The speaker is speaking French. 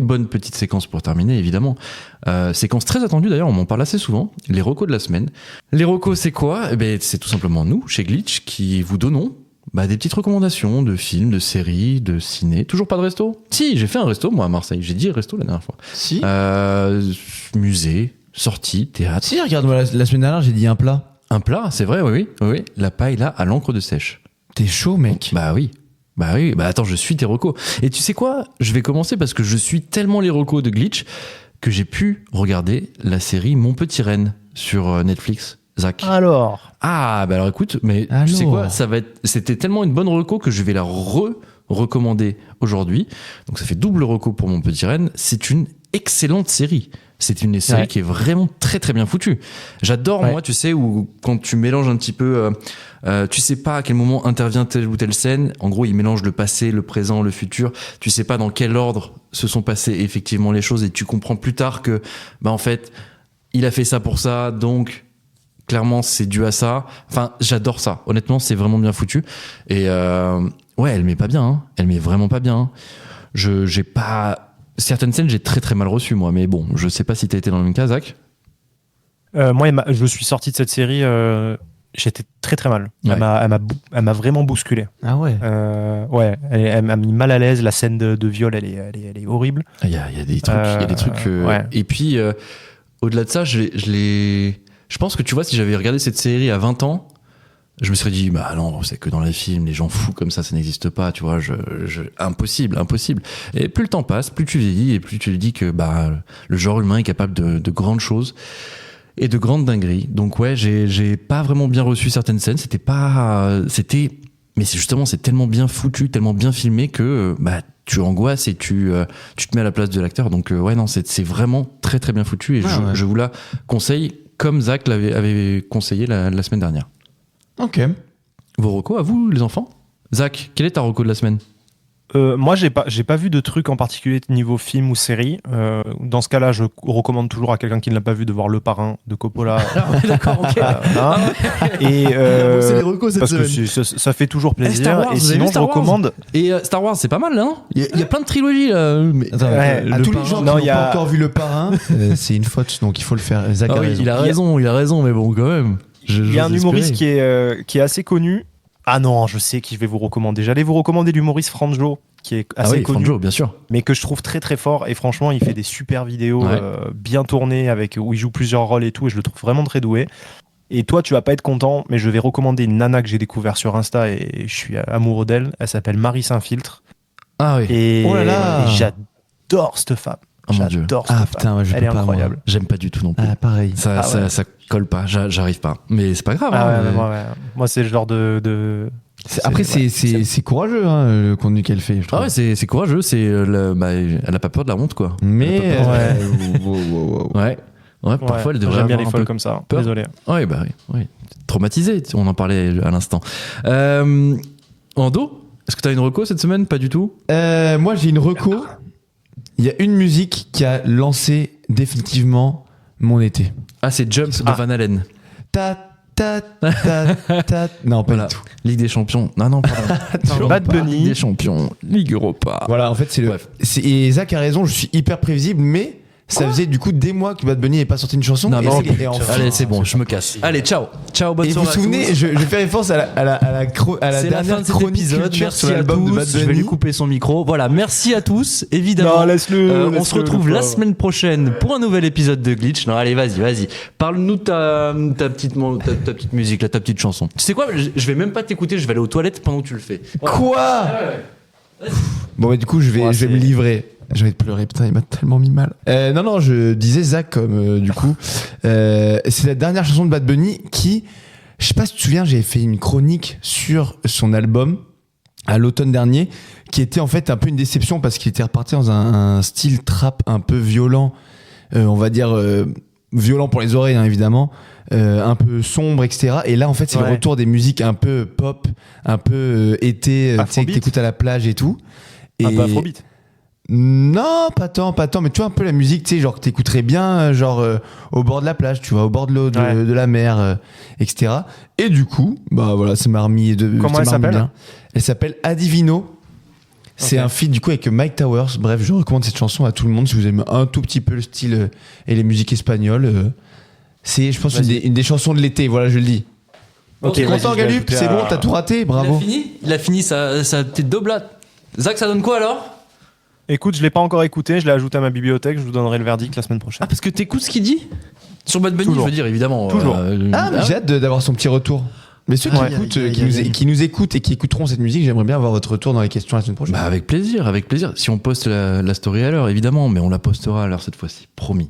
bonne petite séquence pour terminer, évidemment. Séquence très attendue d'ailleurs, on m'en parle assez souvent. Les recos de la semaine. Les recos, c'est quoi ? C'est tout simplement nous, chez Glitch, qui vous donnons des petites recommandations de films, de séries, de ciné. Toujours pas de resto ? Si, j'ai fait un resto, moi, à Marseille. J'ai dit resto la dernière fois. Si. Musée, sortie, théâtre. Si, regarde-moi, la semaine dernière, j'ai dit un plat. Un plat, c'est vrai, oui. La paille, là, à l'encre de sèche. T'es chaud, mec. Bah oui, attends, je suis tes recos. Et tu sais quoi ? Je vais commencer parce que je suis tellement les recos de Glitch que j'ai pu regarder la série Mon Petit Renne sur Netflix. Zach. Alors écoute, mais tu sais quoi ? C'était tellement une bonne reco que je vais la recommander aujourd'hui. Donc ça fait double reco pour Mon Petit Renne. C'est une excellente série. C'est une série qui est vraiment très très bien foutue. J'adore, moi, tu sais, où quand tu mélanges un petit peu, tu sais pas à quel moment intervient telle ou telle scène. En gros, ils mélangent le passé, le présent, le futur. Tu sais pas dans quel ordre se sont passées effectivement les choses et tu comprends plus tard que, en fait, il a fait ça pour ça, donc clairement c'est dû à ça. Enfin, j'adore ça. Honnêtement, c'est vraiment bien foutu. Et elle met pas bien. Hein. Elle met vraiment pas bien. J'ai pas... Certaines scènes, j'ai très très mal reçues, moi. Mais bon, je sais pas si t'as été dans le même cas, Zach. Moi, je suis sorti de cette série, j'étais très très mal. Ouais. Elle m'a vraiment bousculé. Ah ouais. Elle m'a mis mal à l'aise. La scène de viol, elle est horrible. Il y a des trucs. Et puis, au-delà de ça, je pense que tu vois, si j'avais regardé cette série à 20 ans, je me serais dit, non, c'est que dans les films, les gens fous comme ça n'existe pas, tu vois, impossible. Et plus le temps passe, plus tu vieillis et plus tu te dis que, le genre humain est capable de grandes choses et de grandes dingueries. Donc j'ai pas vraiment bien reçu certaines scènes, mais c'est tellement bien foutu, tellement bien filmé que, tu angoisses et tu te mets à la place de l'acteur. Donc, c'est vraiment très très bien foutu et je vous la conseille comme Zach avait conseillé la semaine dernière. Ok. Vos recos à vous, les enfants ? Zach, quel est ta reco de la semaine ? Moi, j'ai pas vu de truc en particulier niveau film ou série. Dans ce cas-là, je recommande toujours à quelqu'un qui ne l'a pas vu de voir Le Parrain de Coppola. D'accord, ok. Et c'est les recos cette parce semaine. que ça fait toujours Star plaisir. Wars, Et vous avez sinon, vu je Star Wars recommande. Et Star Wars, c'est pas mal, hein ? Il y a plein de trilogies, là. Mais... Attends, à tous les gens qui n'ont pas encore vu Le Parrain, c'est une faute, donc il faut le faire. Zach a raison. Il a raison, mais bon, quand même. Il y a un humoriste qui est assez connu. Ah non, je sais qui je vais vous recommander. J'allais vous recommander l'humoriste Franjo, qui est assez connu, Franjo, bien sûr. mais que je trouve très très fort. Et franchement, il fait des super vidéos bien tournées où il joue plusieurs rôles et tout. Et je le trouve vraiment très doué. Et toi, tu vas pas être content, mais je vais recommander une nana que j'ai découvert sur Insta et je suis amoureux d'elle. Elle s'appelle Marie Saint-Filtre. Ah oui. Et, Oh là là. et j'adore cette femme. Oh mon Dieu. J'adore cette femme. Putain, moi, je Elle peux est pas, incroyable. moi. J'aime pas du tout non plus. Ah, pareil. Ça colle pas, j'arrive pas. Mais c'est pas grave. Moi, c'est le genre de... Après, c'est courageux, le contenu qu'elle fait, je trouve. Ah ouais, c'est courageux. Elle a pas peur de la honte, quoi. Mais Ouais, parfois elle devrait J'aime bien avoir les un folles peu comme ça. peur. Désolé. Oui. Traumatisé, on en parlait à l'instant. Ando, est-ce que t'as une reco cette semaine ? Pas du tout. moi, j'ai une reco. Il y a une musique qui a lancé définitivement mon été. Ah, c'est Jump de Van Halen. Non, pas Voilà. du tout. Ligue des Champions. Non, pardon. Bad Bunny. Ligue des Champions. Ligue Europa. Voilà, en fait, Bref. et Zach a raison, je suis hyper prévisible, mais ça faisait du coup des mois que Bad Bunny n'avait pas sorti une chanson. Non, et enfin, allez, c'est bon, je me casse. Allez, ciao, bonne et vous soirée. vous souvenez, je vais faire référence à la C'est la fin dernière de cet chronique épisode. culture Merci sur à l'album de Bad tous. Bunny. Je vais lui couper son micro. Voilà, merci à tous. Évidemment. Non, laisse-le. On se retrouve la semaine prochaine pour un nouvel épisode de Glitch. Non, allez, vas-y. Parle-nous de ta petite musique, là, ta petite chanson. Tu sais quoi ? Je vais même pas t'écouter. Je vais aller aux toilettes pendant que tu le fais. Quoi ? Bon, bah, du coup, je vais me livrer. J'ai envie de pleurer, putain, il m'a tellement mis mal. Non, je disais Zach comme du coup. C'est la dernière chanson de Bad Bunny qui, je sais pas si tu te souviens, j'avais fait une chronique sur son album à l'automne dernier, qui était en fait un peu une déception parce qu'il était reparti dans un style trap un peu violent, on va dire violent pour les oreilles, hein, évidemment, un peu sombre, etc. Et là, en fait, c'est le retour des musiques un peu pop, un peu été, tu sais, que t'écoutes à la plage et tout. Un peu afrobeat. Non, pas tant, mais tu vois un peu la musique, tu sais, genre que t'écouterais bien, au bord de la plage, tu vois, au bord de l'eau, de la mer, etc. Et du coup, bah voilà, ça m'a remis Comment elle s'appelle ? bien. Elle s'appelle Adivino. C'est un feat du coup avec Mike Towers. Bref, je recommande cette chanson à tout le monde si vous aimez un tout petit peu le style et les musiques espagnoles. C'est, je pense, une des chansons de l'été. Voilà, je le dis. Ok, t'es content, Galup? C'est bon, t'as tout raté, bravo. Il a fini sa petite doblade. Zach, ça donne quoi alors? Écoute, je l'ai pas encore écouté, je l'ai ajouté à ma bibliothèque, je vous donnerai le verdict la semaine prochaine. Ah, parce que t'écoutes ce qu'il dit sur Bad Bunny, Toujours. je veux dire, évidemment. Toujours. Mais j'ai hâte d'avoir son petit retour. Mais ceux qui nous écoutent et qui écouteront cette musique, j'aimerais bien avoir votre retour dans les questions la semaine prochaine. Bah, avec plaisir, avec plaisir. Si on poste la story à l'heure, évidemment, mais on la postera à l'heure cette fois-ci, promis.